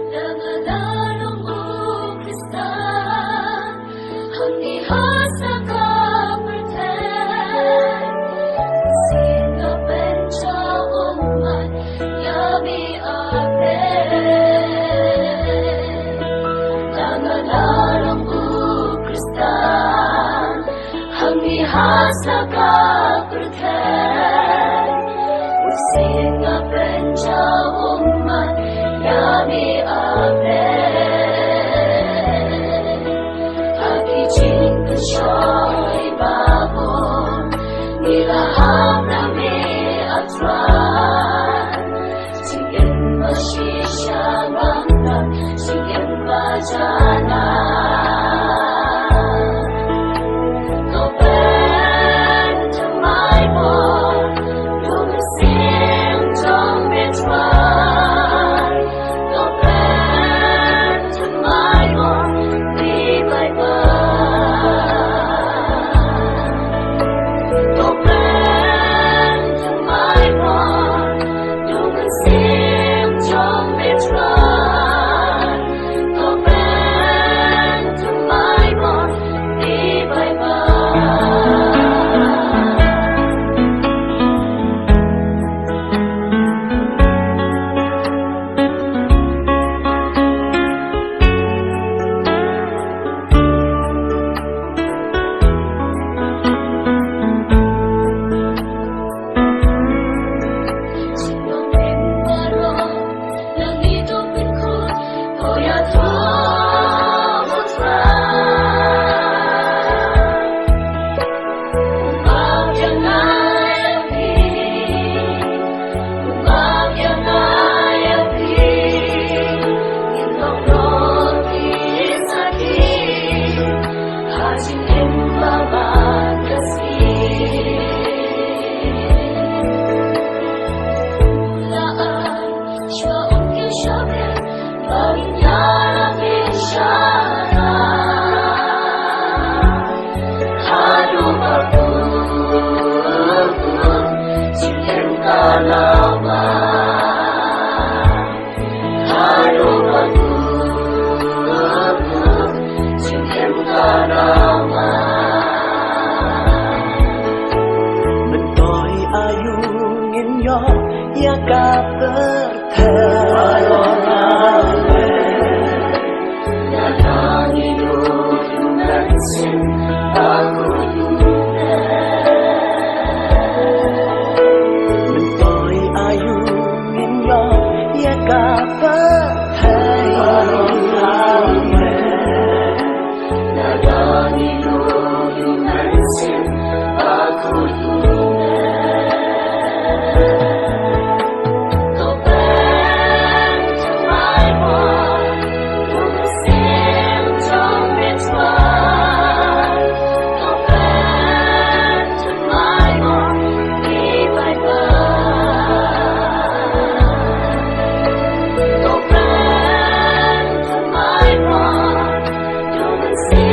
Nangalalong ukrisan ang ihasa ka perten sino benca umat yami ape Nangalalong ukrisan ang ihasa ka perten sino benca umat yami ape Aki cinta syai babon Nilaham nami atran Singin masisya bangkan Singin bajana Topen temai bon Lumesin jong betran Topen temai bon Di bye-bye Topen temai bon Lumesin jong betran Topen temai bon Di bye-bye Mentoy ayu ngin yo ya ka Mentoy ayu ngin yo ya ka See